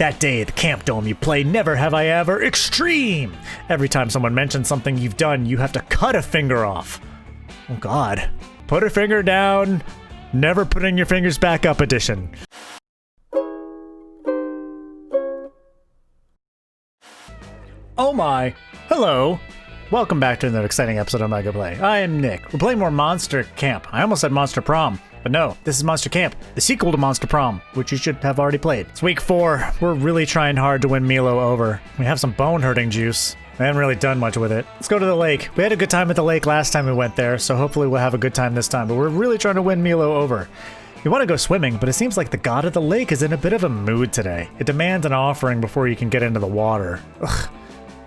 That day at the camp dome you play Never Have I Ever Extreme. Every time someone mentions something you've done, you have to cut a finger off. Oh god. Put a finger down, never putting your fingers back up edition. Oh my. Hello. Welcome back to another exciting episode of MugAndPlay. I am Nick. We're playing more Monster Camp. I almost said Monster Prom, but no, this is Monster Camp, the sequel to Monster Prom, which you should have already played. It's week 4. We're really trying hard to win Milo over. We have some bone-hurting juice. I haven't really done much with it. Let's go to the lake. We had a good time at the lake last time we went there, so hopefully we'll have a good time this time, but we're really trying to win Milo over. We want to go swimming, but it seems like the god of the lake is in a bit of a mood today. It demands an offering before you can get into the water. Ugh.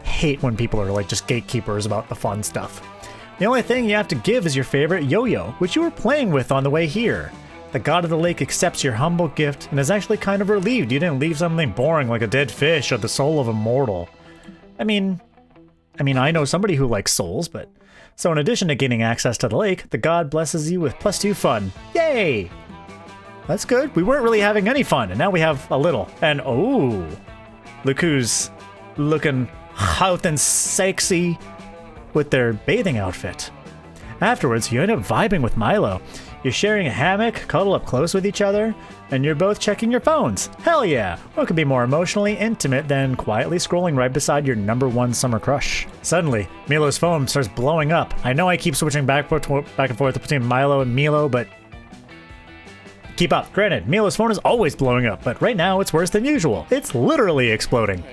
Hate when people are like just gatekeepers about the fun stuff. The only thing you have to give is your favorite yo-yo, which you were playing with on the way here. The god of the lake accepts your humble gift and is actually kind of relieved you didn't leave something boring like a dead fish or the soul of a mortal. I mean, I know somebody who likes souls, but... So in addition to gaining access to the lake, the god blesses you with +2 fun. Yay! That's good. We weren't really having any fun, and now we have a little. And oh! Look who's looking hot and sexy with their bathing outfit. Afterwards, you end up vibing with Milo. You're sharing a hammock, cuddle up close with each other, and you're both checking your phones. Hell yeah! What could be more emotionally intimate than quietly scrolling right beside your #1 summer crush? Suddenly, Milo's phone starts blowing up. I know I keep switching back and forth between Milo and Milo, but keep up. Granted, Milo's phone is always blowing up, but right now it's worse than usual. It's literally exploding.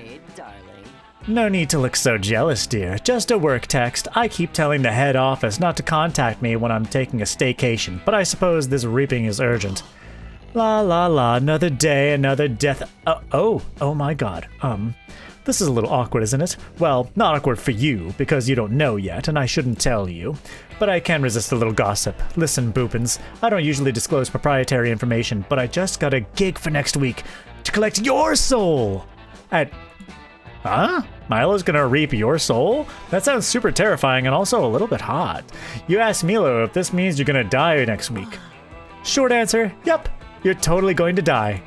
No need to look so jealous, dear. Just a work text. I keep telling the head office not to contact me when I'm taking a staycation, but I suppose this reaping is urgent. La la la, another day, another death. Oh my god. This is a little awkward, isn't it? Well, not awkward for you, because you don't know yet, and I shouldn't tell you. But I can resist a little gossip. Listen, Boopins, I don't usually disclose proprietary information, but I just got a gig for next week to collect your soul at... Huh? Milo's gonna reap your soul? That sounds super terrifying and also a little bit hot. You ask Milo if this means you're gonna die next week. Short answer, yep, you're totally going to die.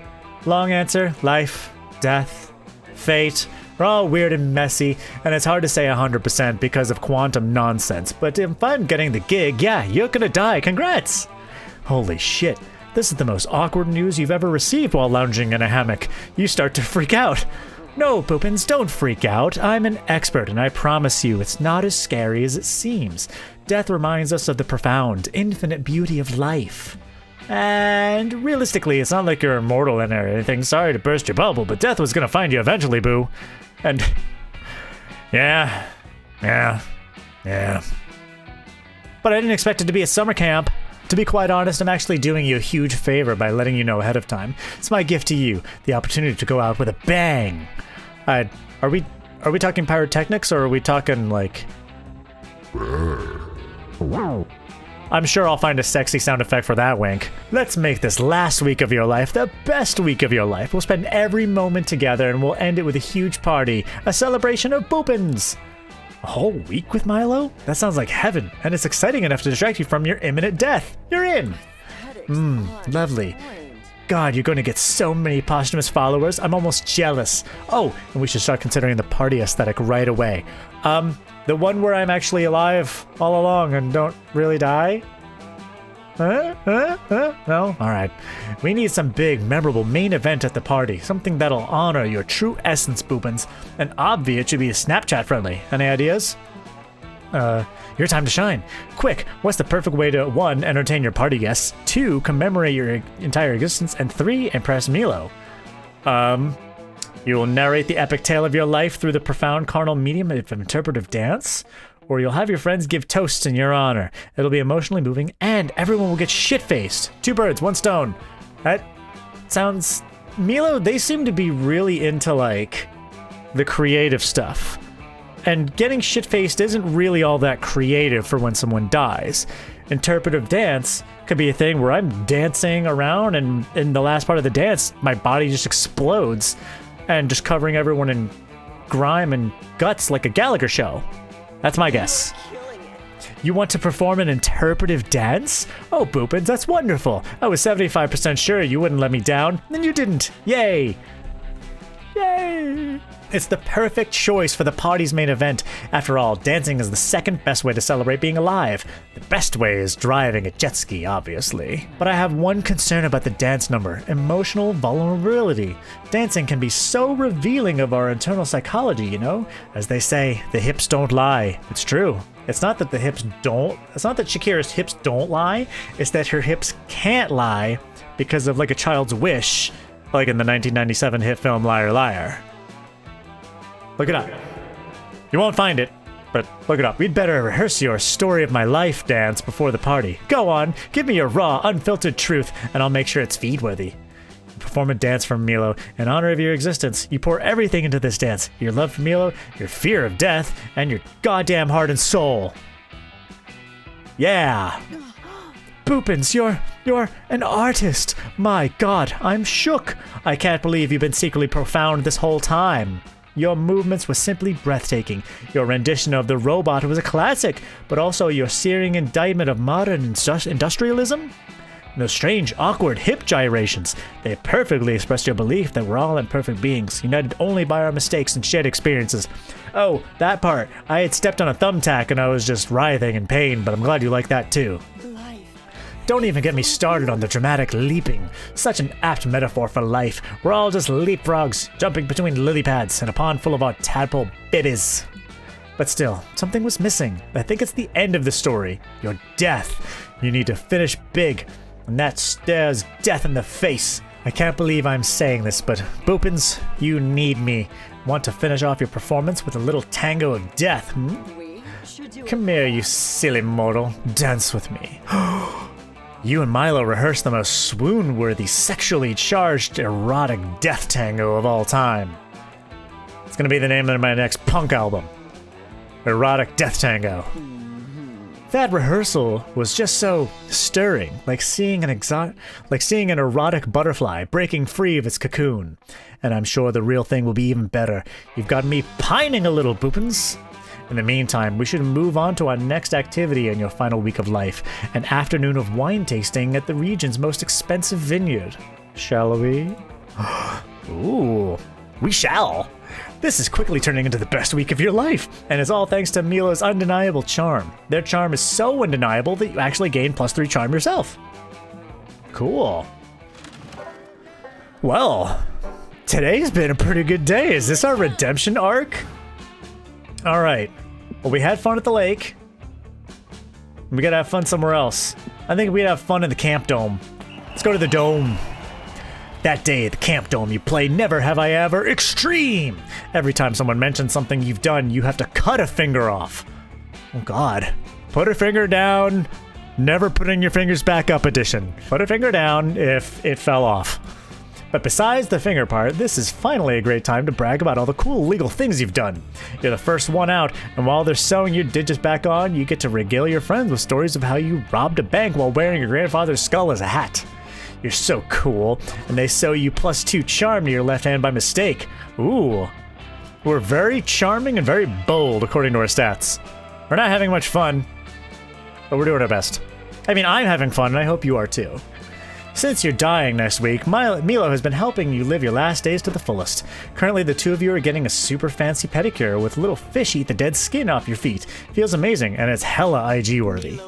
Long answer, life, death, fate. We're all weird and messy, and it's hard to say 100% because of quantum nonsense, but if I'm getting the gig, yeah, you're gonna die, congrats! Holy shit, this is the most awkward news you've ever received while lounging in a hammock. You start to freak out. No, Poopins, don't freak out. I'm an expert, and I promise you it's not as scary as it seems. Death reminds us of the profound, infinite beauty of life. And realistically, it's not like you're immortal or anything. Sorry to burst your bubble, but death was gonna find you eventually, boo. And... Yeah. But I didn't expect it to be a summer camp. To be quite honest, I'm actually doing you a huge favor by letting you know ahead of time. It's my gift to you, the opportunity to go out with a bang. Are we talking pyrotechnics, or are we talking like... I'm sure I'll find a sexy sound effect for that wink. Let's make this last week of your life the best week of your life. We'll spend every moment together and we'll end it with a huge party, a celebration of Boopins. A whole week with Milo? That sounds like heaven, and it's exciting enough to distract you from your imminent death. You're in! Lovely. God, you're going to get so many posthumous followers, I'm almost jealous. Oh, and we should start considering the party aesthetic right away. The one where I'm actually alive all along and don't really die? No? Alright. We need some big, memorable main event at the party. Something that'll honor your true essence, Boopins. And obviously it should be Snapchat friendly. Any ideas? Your time to shine. Quick, what's the perfect way to 1. Entertain your party guests, 2. Commemorate your entire existence, and 3. Impress Milo? You will narrate the epic tale of your life through the profound carnal medium of interpretive dance, or you'll have your friends give toasts in your honor. It'll be emotionally moving, and everyone will get shit-faced. 2 birds, 1 stone. That sounds... Milo, they seem to be really into, like, the creative stuff. And getting shit-faced isn't really all that creative for when someone dies. Interpretive dance could be a thing where I'm dancing around, and in the last part of the dance, my body just explodes, and just covering everyone in grime and guts like a Gallagher show. That's my guess. You want to perform an interpretive dance? Oh, Boopins, that's wonderful. I was 75% sure you wouldn't let me down, and you didn't. Yay! Yay! It's the perfect choice for the party's main event. After all, dancing is the second best way to celebrate being alive. The best way is driving a jet ski, obviously. But I have one concern about the dance number: emotional vulnerability. Dancing can be so revealing of our internal psychology, you know? As they say, the hips don't lie. It's true. It's not that Shakira's hips don't lie, it's that her hips can't lie because of like a child's wish, like in the 1997 hit film Liar Liar. Look it up. You won't find it, but look it up. We'd better rehearse your story of my life dance before the party. Go on, give me your raw, unfiltered truth, and I'll make sure it's feed-worthy. You perform a dance for Milo in honor of your existence. You pour everything into this dance: your love for Milo, your fear of death, and your goddamn heart and soul. Yeah! Boopins, you're an artist! My god, I'm shook! I can't believe you've been secretly profound this whole time. Your movements were simply breathtaking. Your rendition of the robot was a classic, but also your searing indictment of modern industrialism? Those strange, awkward hip gyrations. They perfectly expressed your belief that we're all imperfect beings, united only by our mistakes and shared experiences. Oh, that part. I had stepped on a thumbtack and I was just writhing in pain, but I'm glad you like that too. Don't even get me started on the dramatic leaping. Such an apt metaphor for life. We're all just leapfrogs, jumping between lily pads in a pond full of our tadpole babies. But still, something was missing. I think it's the end of the story. Your death. You need to finish big, and that stares death in the face. I can't believe I'm saying this, but Boopins, you need me. Want to finish off your performance with a little tango of death, hmm? Come here, you silly mortal. Dance with me. You and Milo rehearsed the most swoon-worthy, sexually charged, erotic death tango of all time. It's gonna be the name of my next punk album. Erotic Death Tango. That rehearsal was just so stirring, like seeing an erotic butterfly breaking free of its cocoon. And I'm sure the real thing will be even better. You've got me pining a little, Boopins. In the meantime, we should move on to our next activity in your final week of life, an afternoon of wine tasting at the region's most expensive vineyard. Shall we? Ooh, we shall. This is quickly turning into the best week of your life, and it's all thanks to Milo's undeniable charm. Their charm is so undeniable that you actually gain +3 charm yourself. Cool. Well, today's been a pretty good day. Is this our redemption arc? Alright, well, we had fun at the lake. We gotta have fun somewhere else. I think we'd have fun in the camp dome. Let's go to the dome. That day at the camp dome, you play Never Have I Ever Extreme. Every time someone mentions something you've done, you have to cut a finger off. Oh god. Put a finger down, never putting your fingers back up edition. Put a finger down if it fell off. But besides the finger part, this is finally a great time to brag about all the cool legal things you've done. You're the first one out, and while they're sewing your digits back on, you get to regale your friends with stories of how you robbed a bank while wearing your grandfather's skull as a hat. You're so cool, and they sew you +2 charm to your left hand by mistake. Ooh. We're very charming and very bold, according to our stats. We're not having much fun, but we're doing our best. I mean, I'm having fun, and I hope you are too. Since you're dying next week, Milo has been helping you live your last days to the fullest. Currently, the two of you are getting a super fancy pedicure with little fish eat the dead skin off your feet. Feels amazing, and it's hella IG-worthy.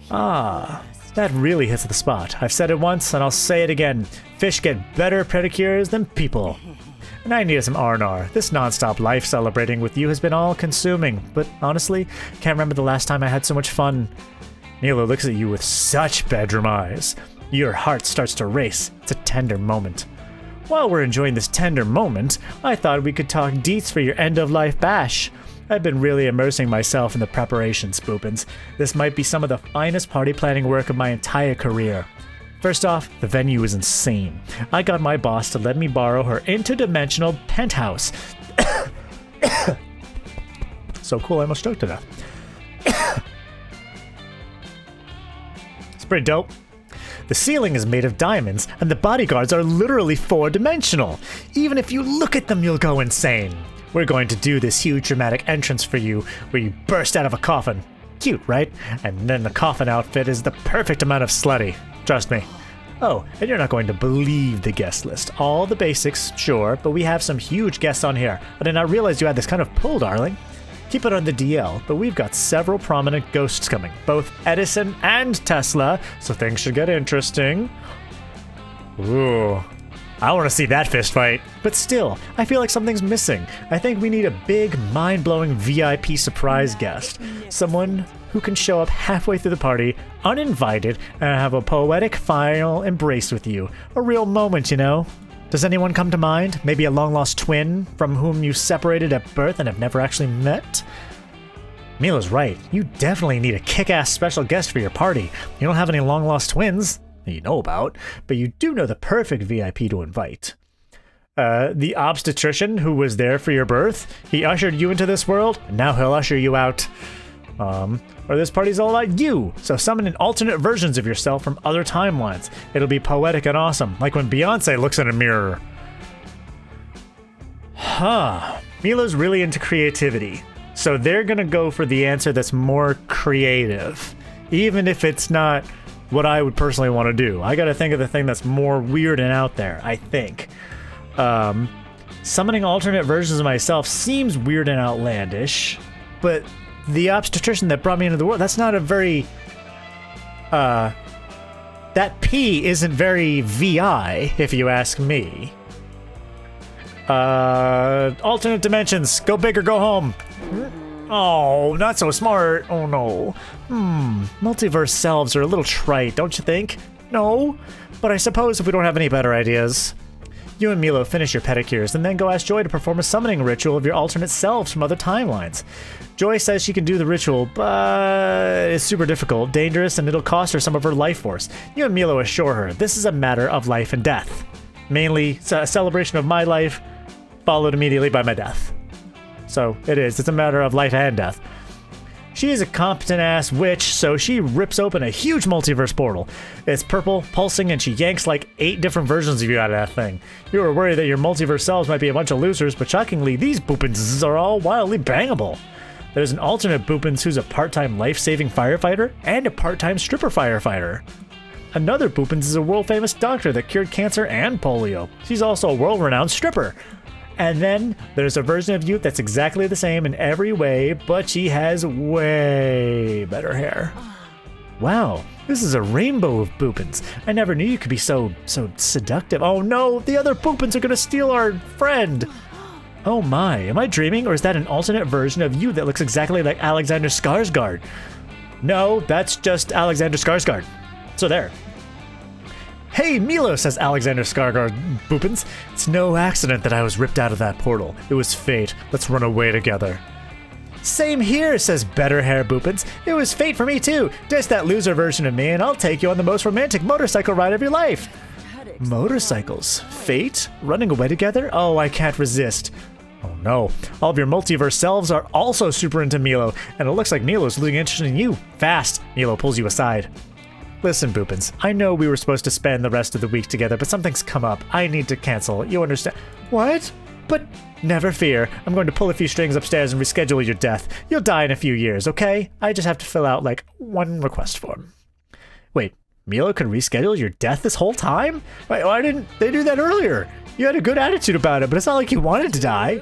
Ah, that really hits the spot. I've said it once, and I'll say it again. Fish get better pedicures than people. And I need some R&R. This non-stop life celebrating with you has been all-consuming, but honestly, can't remember the last time I had so much fun. Milo looks at you with such bedroom eyes. Your heart starts to race. It's a tender moment. While we're enjoying this tender moment, I thought we could talk deets for your end-of-life bash. I've been really immersing myself in the preparations, Boopins. This might be some of the finest party planning work of my entire career. First off, the venue is insane. I got my boss to let me borrow her interdimensional penthouse. So cool, I almost choked to death. Pretty dope. The ceiling is made of diamonds, and the bodyguards are literally 4-dimensional. Even if you look at them, you'll go insane. We're going to do this huge dramatic entrance for you, where you burst out of a coffin. Cute, right? And then the coffin outfit is the perfect amount of slutty. Trust me. Oh, and you're not going to believe the guest list. All the basics, sure, but we have some huge guests on here. I did not realize you had this kind of pull, darling. Keep it on the DL, but we've got several prominent ghosts coming, both Edison and Tesla, so things should get interesting. Ooh, I want to see that fist fight. But still, I feel like something's missing. I think we need a big, mind-blowing VIP surprise guest. Someone who can show up halfway through the party, uninvited, and have a poetic final embrace with you. A real moment, you know? Does anyone come to mind? Maybe a long-lost twin from whom you separated at birth and have never actually met? Milo's right. You definitely need a kick-ass special guest for your party. You don't have any long-lost twins that you know about, but you do know the perfect VIP to invite. The obstetrician who was there for your birth. He ushered you into this world, and now he'll usher you out. Or this party's all about you, so summon in alternate versions of yourself from other timelines. It'll be poetic and awesome, like when Beyonce looks in a mirror. Milo's really into creativity, so they're gonna go for the answer that's more creative, even if it's not what I would personally want to do. I gotta think of the thing that's more weird and out there, I think. Summoning alternate versions of myself seems weird and outlandish, but the obstetrician that brought me into the world, that's not a very, that P isn't very VI, if you ask me. Alternate dimensions, go big or go home. Oh, not so smart. Oh no. Multiverse selves are a little trite, don't you think? No, but I suppose if we don't have any better ideas. You and Milo finish your pedicures and then go ask Joy to perform a summoning ritual of your alternate selves from other timelines. Joy says she can do the ritual, but it's super difficult, dangerous, and it'll cost her some of her life force. You and Milo assure her this is a matter of life and death. Mainly a celebration of my life, followed immediately by my death. So it is. It's a matter of life and death. She is a competent-ass witch, so she rips open a huge multiverse portal. It's purple, pulsing, and she yanks like 8 different versions of you out of that thing. You were worried that your multiverse selves might be a bunch of losers, but shockingly, these boopins are all wildly bangable. There's an alternate boopins who's a part-time life-saving firefighter and a part-time stripper firefighter. Another boopins is a world-famous doctor that cured cancer and polio. She's also a world-renowned stripper. And then there's a version of you that's exactly the same in every way, but she has way better hair. Wow, this is a rainbow of boopins. I never knew you could be so seductive. Oh no, the other boopins are gonna steal our friend. Oh my, am I dreaming, or is that an alternate version of you that looks exactly like Alexander Skarsgård? No, that's just Alexander Skarsgård. So there. Hey, Milo, says Alexander Skarsgård, boopins. It's no accident that I was ripped out of that portal. It was fate. Let's run away together. Same here, says Better Hair Boopins. It was fate for me too. Just that loser version of me, and I'll take you on the most romantic motorcycle ride of your life. Motorcycles? Fate? Running away together? Oh, I can't resist. Oh no. All of your multiverse selves are also super into Milo, and it looks like Milo's losing interest in you. Fast. Milo pulls you aside. Listen, Boopins, I know we were supposed to spend the rest of the week together, but something's come up. I need to cancel. You understand? What? But never fear. I'm going to pull a few strings upstairs and reschedule your death. You'll die in a few years, okay? I just have to fill out, like, one request form. Wait, Milo could reschedule your death this whole time? Why didn't they do that earlier? You had a good attitude about it, but it's not like you wanted to die.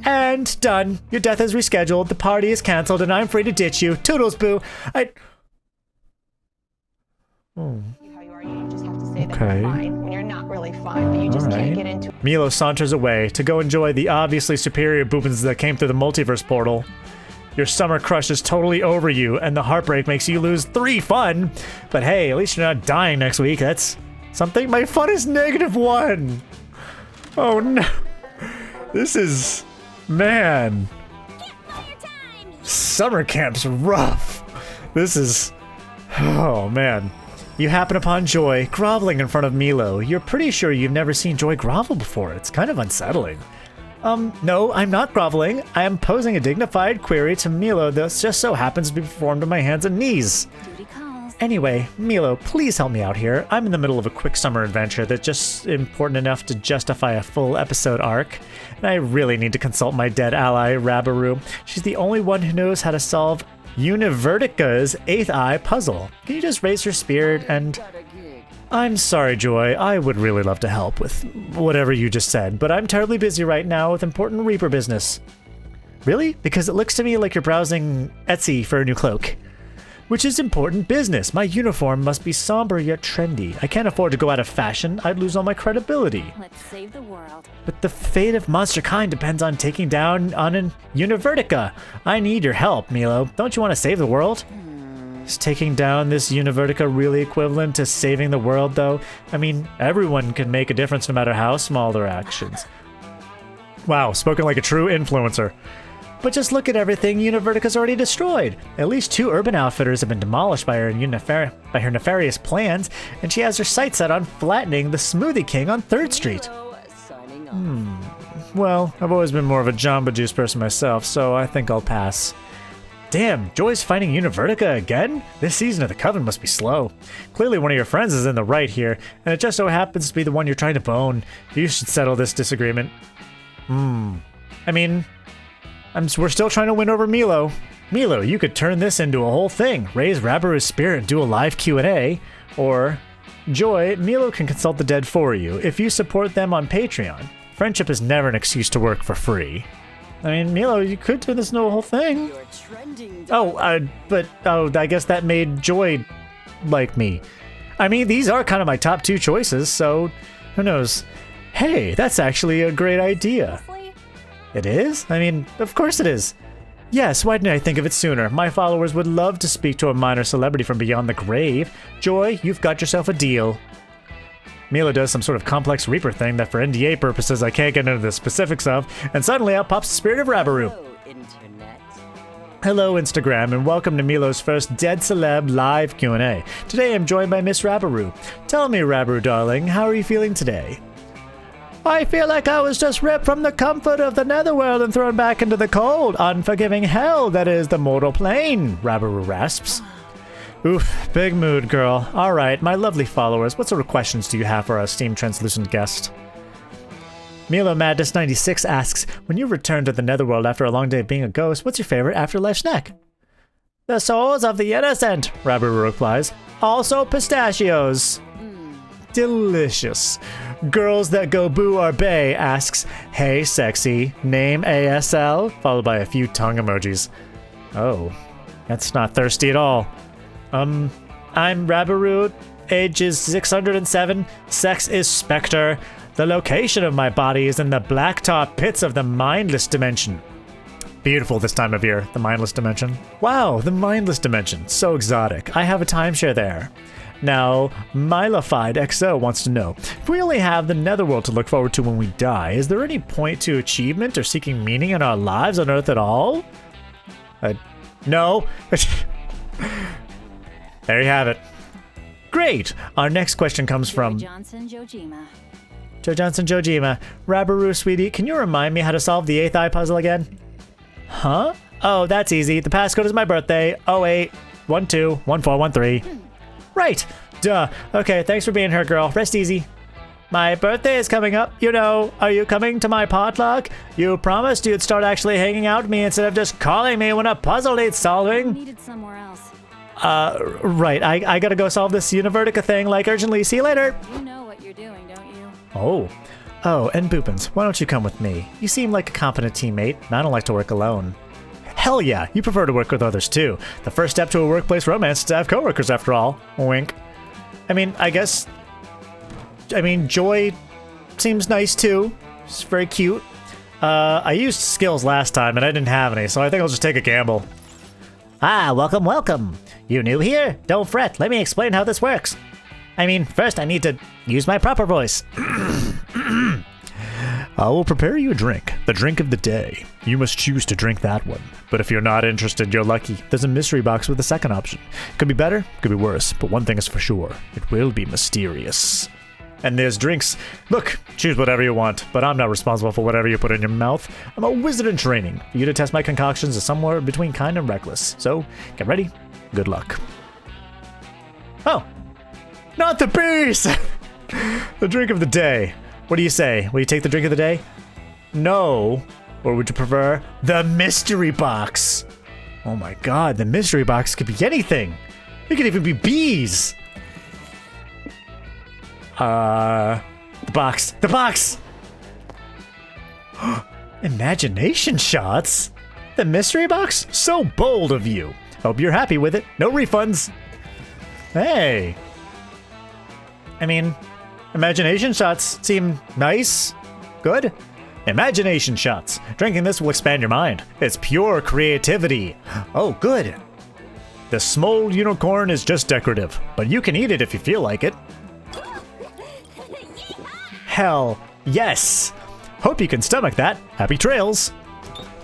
And done. Your death is rescheduled, the party is canceled, and I'm free to ditch you. Toodles, boo. Okay. Fine when you're not really fine, but you just can't get into. Milo saunters away to go enjoy the obviously superior boopins that came through the multiverse portal. Your summer crush is totally over you, and the heartbreak makes you lose 3 fun. But hey, at least you're not dying next week. That's something. My fun is -1. Oh no. This is... man. Summer camp's rough. This is... oh man. You happen upon Joy groveling in front of Milo. You're pretty sure you've never seen Joy grovel before. It's kind of unsettling. No, I'm not groveling. I am posing a dignified query to Milo that just so happens to be performed on my hands and knees. Anyway, Milo, please help me out here. I'm in the middle of a quick summer adventure that's just important enough to justify a full episode arc, and I really need to consult my dead ally, Rabaru. She's the only one who knows how to solve Univertica's 8th eye puzzle. Can you just raise her spirit and... I'm sorry, Joy. I would really love to help with whatever you just said, but I'm terribly busy right now with important Reaper business. Really? Because it looks to me like you're browsing Etsy for a new cloak. Which is important business. My uniform must be somber yet trendy. I can't afford to go out of fashion. I'd lose all my credibility. Let's save the world. But the fate of monster kind depends on taking down on an Univertica. I need your help, Milo. Don't you want to save the world? Is taking down this Univertica really equivalent to saving the world, though? I mean, everyone can make a difference no matter how small their actions. Wow, spoken like a true influencer. But just look at everything Univertica's already destroyed. At least 2 urban outfitters have been demolished by her nefarious plans, and she has her sights set on flattening the Smoothie King on 3rd Street. Well, I've always been more of a Jamba Juice person myself, so I think I'll pass. Damn, Joy's fighting Univertica again? This season of the Coven must be slow. Clearly one of your friends is in the right here, and it just so happens to be the one you're trying to bone. You should settle this disagreement. I mean, we're still trying to win over Milo. Milo, you could turn this into a whole thing. Raise Rabaru's spirit and do a live Q&A. Or, Joy, Milo can consult the dead for you if you support them on Patreon. Friendship is never an excuse to work for free. I mean, Milo, you could turn this into a whole thing. You're trending, but I guess that made Joy like me. I mean, these are kind of my top 2 choices, so who knows? Hey, that's actually a great idea. It is? I mean, of course it is. Yes, why didn't I think of it sooner? My followers would love to speak to a minor celebrity from beyond the grave. Joy, you've got yourself a deal. Milo does some sort of complex Reaper thing that for NDA purposes I can't get into the specifics of, and suddenly out pops the spirit of Rabaru. Hello, Internet. Hello, Instagram, and welcome to Milo's first Dead Celeb live Q&A. Today I'm joined by Miss Rabaru. Tell me, Rabaru darling, how are you feeling today? I feel like I was just ripped from the comfort of the netherworld and thrown back into the cold, unforgiving hell that is the mortal plane, Rabaru rasps. Oof, big mood, girl. Alright, my lovely followers, what sort of questions do you have for our esteemed translucent guest? Milo Madness 96 asks, when you return to the netherworld after a long day of being a ghost, what's your favorite afterlife snack? The souls of the innocent, Rabaru replies. Also pistachios. Delicious. Girls That Go Boo or Bay asks, hey sexy, name ASL, followed by a few tongue emojis. Oh, that's not thirsty at all. I'm Rabaru, age is 607, sex is Spectre. The location of my body is in the blacktop pits of the mindless dimension. Beautiful this time of year, the mindless dimension. Wow, the mindless dimension, so exotic. I have a timeshare there. Now, Milofied XO wants to know, if we only have the netherworld to look forward to when we die, is there any point to achievement or seeking meaning in our lives on Earth at all? No. There you have it. Great! Our next question comes from Johnson Jojima. Joe Johnson Jojima. Rabaru, sweetie, can you remind me how to solve the 8th eye puzzle again? Huh? Oh, that's easy. The passcode is my birthday. 08121413. Right. Duh. Okay, thanks for being here, girl. Rest easy. My birthday is coming up, you know. Are you coming to my potluck? You promised you'd start actually hanging out with me instead of just calling me when a puzzle needs solving. Needed somewhere else. Right. I gotta go solve this Univertica thing, like, urgently. See you later. You know what you're doing, don't you? Oh, and Boopins, why don't you come with me? You seem like a competent teammate, and I don't like to work alone. Hell yeah, you prefer to work with others too. The first step to a workplace romance is to have coworkers after all. Wink. I mean, Joy seems nice too. She's very cute. I used skills last time and I didn't have any, so I think I'll just take a gamble. Ah, welcome. You new here? Don't fret, let me explain how this works. I mean, first I need to use my proper voice. I will prepare you a drink, the drink of the day. You must choose to drink that one. But if you're not interested, you're lucky. There's a mystery box with a second option. Could be better, could be worse, but one thing is for sure. It will be mysterious. And there's drinks. Look, choose whatever you want, but I'm not responsible for whatever you put in your mouth. I'm a wizard in training. For you to test my concoctions is somewhere between kind and reckless. So, get ready. Good luck. Oh, not the bees! The drink of the day. What do you say? Will you take the drink of the day? No. Or would you prefer the mystery box? Oh my god, the mystery box could be anything. It could even be bees. The box. The box! Imagination shots? The mystery box? So bold of you. Hope you're happy with it. No refunds. Hey. I mean, imagination shots seem nice. Good. Imagination shots. Drinking this will expand your mind. It's pure creativity. Oh, good. The small unicorn is just decorative, but you can eat it if you feel like it. Hell yes. Hope you can stomach that. Happy trails.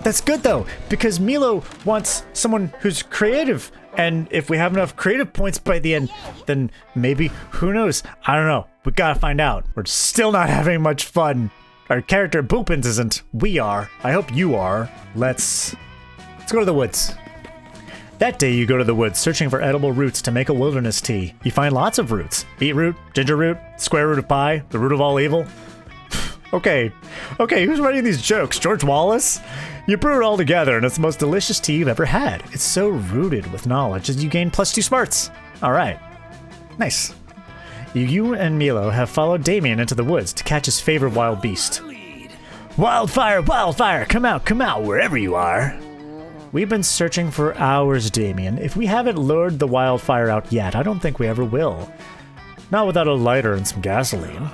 That's good though, because Milo wants someone who's creative, and if we have enough creative points by the end, then maybe, who knows? I don't know. We gotta find out. We're still not having much fun. Our character Boopins isn't. We are. I hope you are. Let's go to the woods. That day you go to the woods searching for edible roots to make a wilderness tea. You find lots of roots. Beetroot, ginger root, square root of pie, the root of all evil. Okay, who's writing these jokes? George Wallace? You brew it all together and it's the most delicious tea you've ever had. It's so rooted with knowledge that you gain +2 smarts. Alright. Nice. You and Milo have followed Damien into the woods to catch his favorite wild beast. Wildfire, wildfire, come out, wherever you are. We've been searching for hours, Damien. If we haven't lured the wildfire out yet, I don't think we ever will. Not without a lighter and some gasoline.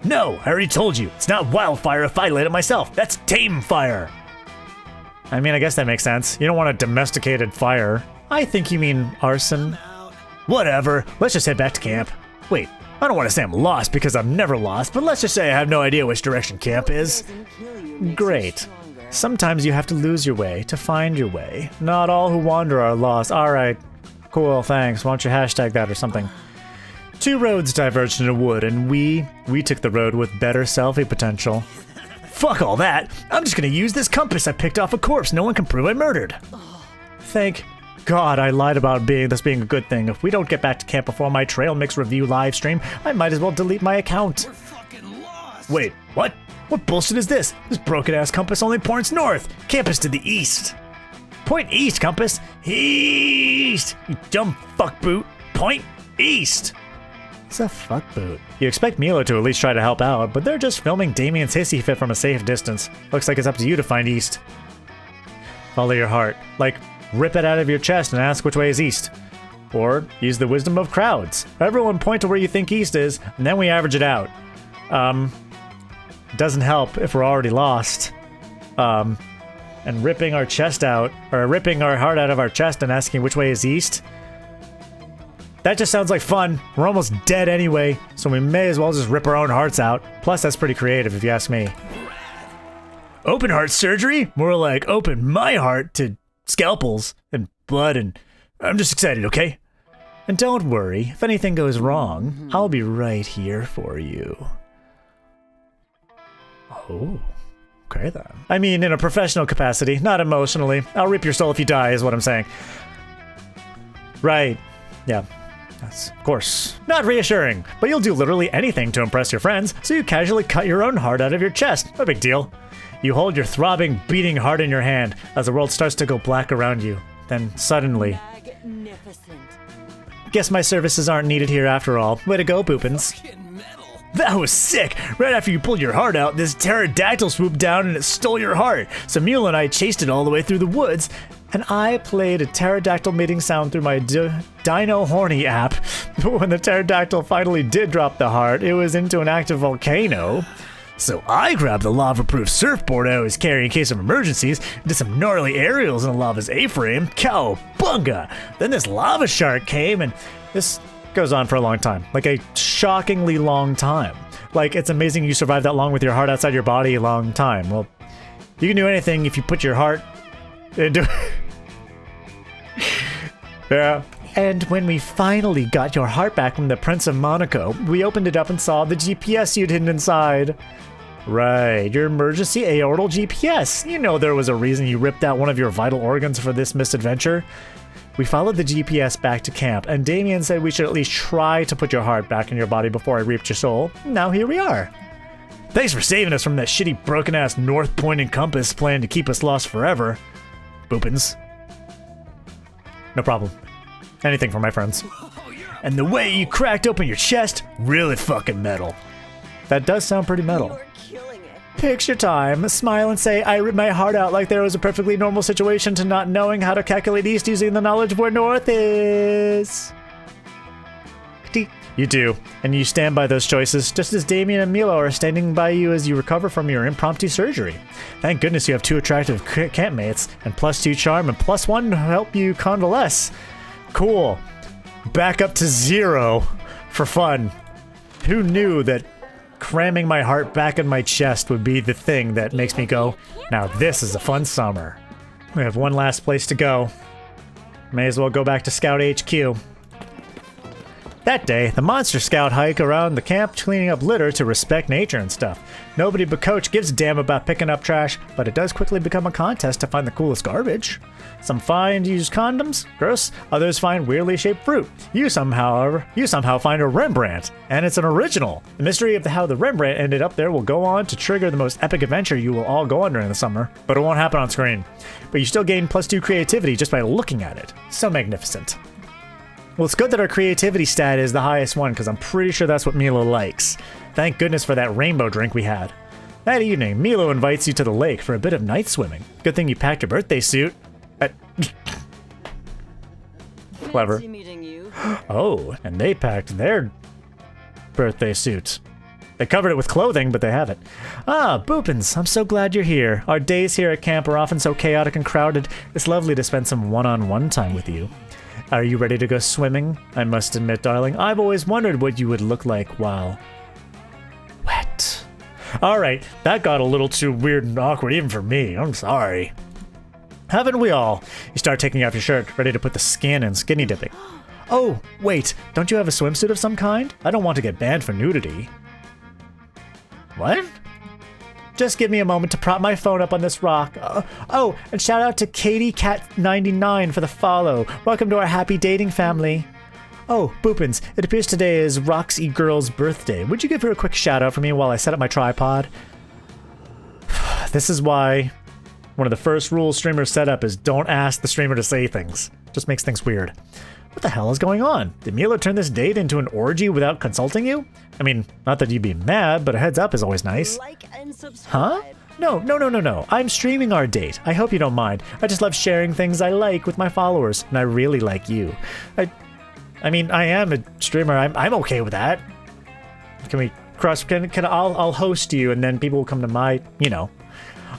No, I already told you. It's not wildfire if I light it myself. That's tame fire. I mean, I guess that makes sense. You don't want a domesticated fire. I think you mean arson. Whatever. Let's just head back to camp. Wait, I don't want to say I'm lost because I'm never lost, but let's just say I have no idea which direction camp is. Great. Sometimes you have to lose your way to find your way. Not all who wander are lost. Alright, cool, thanks. Why don't you hashtag that or something? 2 roads diverged in a wood, and we took the road with better selfie potential. Fuck all that! I'm just gonna use this compass I picked off a corpse no one can prove I murdered. Thank God I lied about this being a good thing. If we don't get back to camp before my trail mix review live stream, I might as well delete my account. We're fucking lost! Wait, what? What bullshit is this? This broken-ass compass only points north. Camp is to the east. Point east, compass. East! You dumb fuckboot. Point east! It's a fuckboot. You expect Milo to at least try to help out, but they're just filming Damien's hissy fit from a safe distance. Looks like it's up to you to find east. Follow your heart. Like, rip it out of your chest and ask which way is east. Or use the wisdom of crowds. Everyone point to where you think east is, and then we average it out. Doesn't help if we're already lost. And ripping our chest out, or ripping our heart out of our chest and asking which way is east. That just sounds like fun. We're almost dead anyway, so we may as well just rip our own hearts out. Plus, that's pretty creative if you ask me. Open heart surgery? More like open my heart to scalpels and blood, and I'm just excited, okay? And don't worry, if anything goes wrong, I'll be right here for you. Oh, okay then. I mean, in a professional capacity, not emotionally. I'll rip your soul if you die, is what I'm saying. Right. Yeah. That's, of course, not reassuring, but you'll do literally anything to impress your friends, so you casually cut your own heart out of your chest. No big deal. You hold your throbbing, beating heart in your hand as the world starts to go black around you. Then, suddenly... Magnificent. Guess my services aren't needed here after all. Way to go, Boopins. That was sick! Right after you pulled your heart out, this pterodactyl swooped down and it stole your heart. So Mule and I chased it all the way through the woods, and I played a pterodactyl mating sound through my Dino Horny app. But when the pterodactyl finally did drop the heart, it was into an active volcano. So I grabbed the lava-proof surfboard I always carry in case of emergencies, did some gnarly aerials in the lava's A-frame. Cowabunga! Then this lava shark came, and this goes on for a long time. Like a shockingly long time. Like, it's amazing you survived that long with your heart outside your body a long time. Well, you can do anything if you put your heart into... Yeah. And when we finally got your heart back from the Prince of Monaco, we opened it up and saw the GPS you'd hidden inside. Right, your emergency aortal GPS. You know there was a reason you ripped out one of your vital organs for this misadventure. We followed the GPS back to camp, and Damien said we should at least try to put your heart back in your body before I reaped your soul. Now here we are. Thanks for saving us from that shitty broken-ass north-pointing compass plan to keep us lost forever. Boopins. No problem. Anything for my friends. And the way you cracked open your chest, really fucking metal. That does sound pretty metal. You're killing it. Picture time. Smile and say, I ripped my heart out like there was a perfectly normal situation to not knowing how to calculate east using the knowledge of where north is. You do, and you stand by those choices, just as Damien and Milo are standing by you as you recover from your impromptu surgery. Thank goodness you have 2 attractive campmates, and +2 charm, and +1 to help you convalesce. Cool. Back up to 0 for fun. Who knew that cramming my heart back in my chest would be the thing that makes me go, now this is a fun summer. We have one last place to go. May as well go back to Scout HQ. That day, the Monster Scout hike around the camp cleaning up litter to respect nature and stuff. Nobody but Coach gives a damn about picking up trash, but it does quickly become a contest to find the coolest garbage. Some find used condoms, gross. Others find weirdly shaped fruit. You somehow find a Rembrandt, and it's an original. The mystery of how the Rembrandt ended up there will go on to trigger the most epic adventure you will all go on during the summer, but it won't happen on screen. But you still gain +2 creativity just by looking at it. So magnificent. Well, it's good that our creativity stat is the highest one, because I'm pretty sure that's what Milo likes. Thank goodness for that rainbow drink we had. That evening, Milo invites you to the lake for a bit of night swimming. Good thing you packed your birthday suit. Clever. Fancy meeting you. Oh, and they packed their birthday suits. They covered it with clothing, but they have it. Ah, Boopins, I'm so glad you're here. Our days here at camp are often so chaotic and crowded. It's lovely to spend some one-on-one time with you. Are you ready to go swimming? I must admit, darling, I've always wondered what you would look like while wet. Alright, that got a little too weird and awkward even for me. I'm sorry. Haven't we all? You start taking off your shirt, ready to put the skin in skinny dipping. Oh, wait, don't you have a swimsuit of some kind? I don't want to get banned for nudity. What? Just give me a moment to prop my phone up on this rock. Oh, and shout out to KatieCat99 for the follow. Welcome to our happy dating family. Oh, Boopins, it appears today is Roxy Girl's birthday. Would you give her a quick shout out for me while I set up my tripod? This is why one of the first rules streamers set up is don't ask the streamer to say things. Just makes things weird. What the hell is going on? Did Milo turn this date into an orgy without consulting you? I mean, not that you'd be mad, but a heads up is always nice. Like and subscribe. Huh? No. I'm streaming our date. I hope you don't mind. I just love sharing things I like with my followers, and I really like you. I mean, I am a streamer. I'm okay with that. Can we cross? I'll host you, and then people will come to my,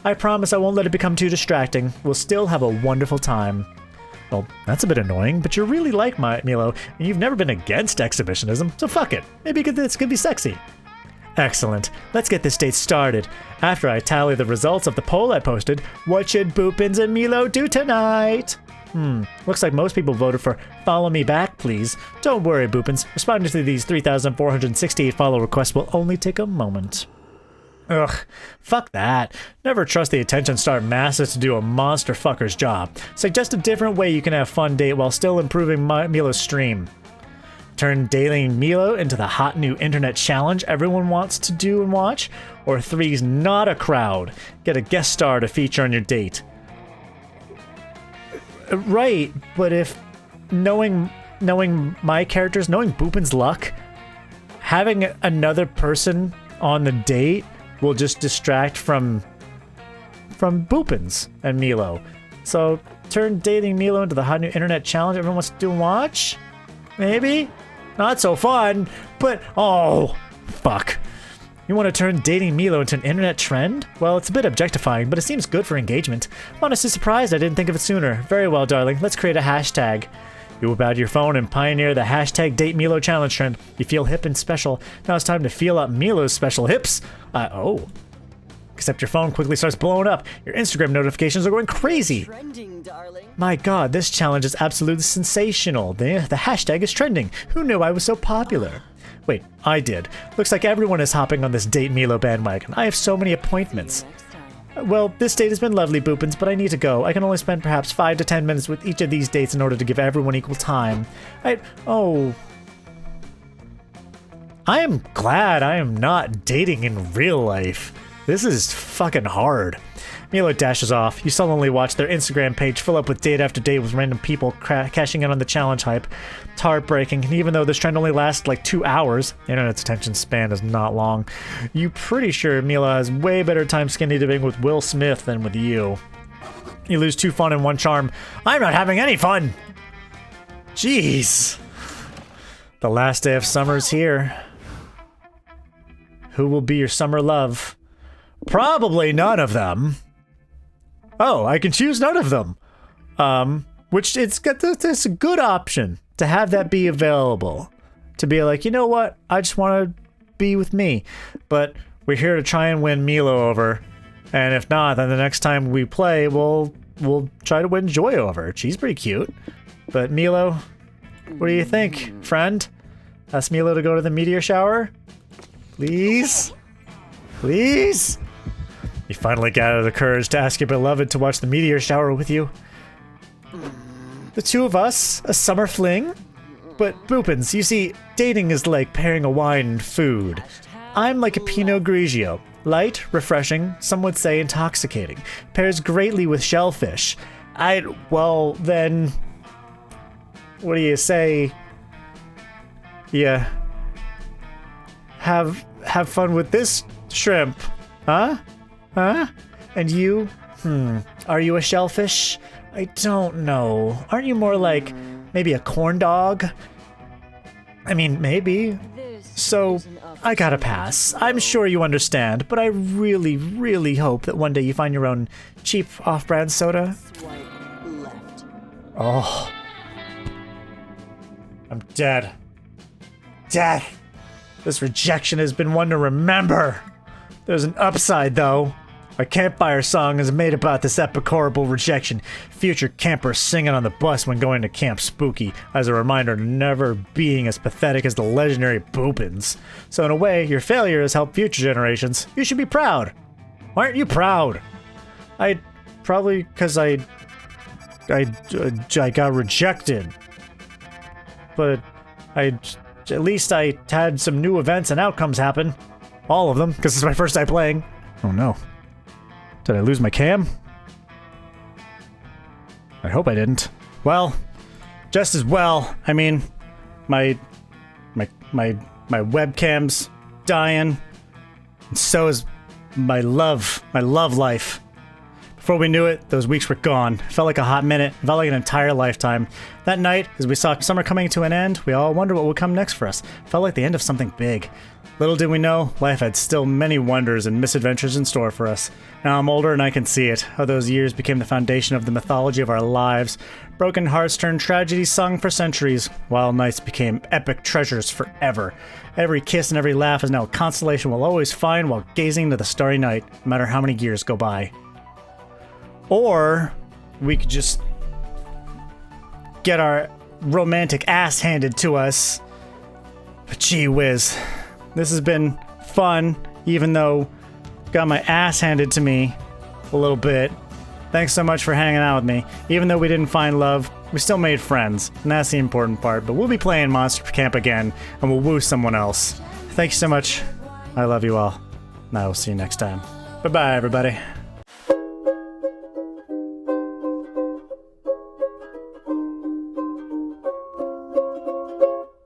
I promise I won't let it become too distracting. We'll still have a wonderful time. Well, that's a bit annoying, but you really like Milo, and you've never been against exhibitionism, so fuck it. Maybe this could be sexy. Excellent. Let's get this date started. After I tally the results of the poll I posted, what should Boopins and Milo do tonight? Looks like most people voted for follow me back, please. Don't worry, Boopins. Responding to these 3,468 follow requests will only take a moment. Ugh, fuck that. Never trust the attention starved masses to do a monster fucker's job. Suggest a different way you can have a fun date while still improving Milo's stream. Turn daily Milo into the hot new internet challenge everyone wants to do and watch, or three's not a crowd. Get a guest star to feature on your date. Right, but if knowing my characters, knowing Boopin's luck, having another person on the date will just distract from Boopins and Milo. So turn dating Milo into the hot new internet challenge everyone wants to do and watch? Maybe? Not so fun, but oh, fuck. You want to turn dating Milo into an internet trend? Well, it's a bit objectifying, but it seems good for engagement. I'm honestly surprised I didn't think of it sooner. Very well, darling. Let's create a hashtag. You whip out your phone and pioneer the hashtag Date Milo challenge trend. You feel hip and special. Now it's time to feel out Milo's special hips. Except your phone quickly starts blowing up. Your Instagram notifications are going crazy. Trending, darling. My god, this challenge is absolutely sensational. The hashtag is trending. Who knew I was so popular? Wait, I did. Looks like everyone is hopping on this Date Milo bandwagon. I have so many appointments. Well, this date has been lovely, Boopins, but I need to go. I can only spend perhaps 5 to 10 minutes with each of these dates in order to give everyone equal time. I am glad I am not dating in real life. This is fucking hard. Milo dashes off. You sullenly watch their Instagram page fill up with date after date with random people cashing in on the challenge hype. It's heartbreaking, and even though this trend only lasts like 2 hours, the internet's attention span is not long. You pretty sure Milo has way better time skinny dipping with Will Smith than with you. You lose 2 fun and 1 charm. I'm not having any fun! Jeez. The last day of summer's here. Who will be your summer love? Probably none of them. Oh, I can choose none of them. Which it's a good option to have that be available. To be like, you know what? I just want to be with me. But we're here to try and win Milo over. And if not, then the next time we play, we'll try to win Joy over. She's pretty cute. But Milo, what do you think, friend? Ask Milo to go to the meteor shower? Please? Please? You finally gather the courage to ask your beloved to watch the meteor shower with you. The 2 of us? A summer fling? But, Boopins, you see, dating is like pairing a wine and food. I'm like a Pinot Grigio. Light, refreshing, some would say intoxicating. Pairs greatly with shellfish. Well, then... What do you say? Yeah. Have fun with this shrimp. Huh? Huh? And you? Are you a shellfish? I don't know. Aren't you more like maybe a corn dog? I mean, maybe. So, I gotta pass. I'm sure you understand, but I really, really hope that one day you find your own cheap off-brand soda. Swipe left. Oh. I'm dead. Death. This rejection has been one to remember. There's an upside, though. Our campfire song is made about this epic horrible rejection. Future campers singing on the bus when going to Camp Spooky, as a reminder to never being as pathetic as the legendary Boopins. So in a way, your failure has helped future generations. You should be proud. Why aren't you proud? Probably because I got rejected. But at least I had some new events and outcomes happen. All of them, because it's my first time playing. Oh no. Did I lose my cam? I hope I didn't. Well, just as well. I mean, my webcam's dying, and so is my love life. Before we knew it, those weeks were gone. It felt like a hot minute. It felt like an entire lifetime. That night, as we saw summer coming to an end, we all wondered what would come next for us. It felt like the end of something big. Little did we know, life had still many wonders and misadventures in store for us. Now I'm older and I can see it, how those years became the foundation of the mythology of our lives. Broken hearts turned tragedies sung for centuries. Wild nights became epic treasures forever. Every kiss and every laugh is now a consolation we'll always find while gazing into the starry night, no matter how many years go by. Or we could just get our romantic ass handed to us. But gee whiz. This has been fun, even though got my ass handed to me a little bit. Thanks so much for hanging out with me. Even though we didn't find love, we still made friends, and that's the important part. But we'll be playing Monster Camp again, and we'll woo someone else. Thank you so much. I love you all, and I will see you next time. Bye-bye, everybody.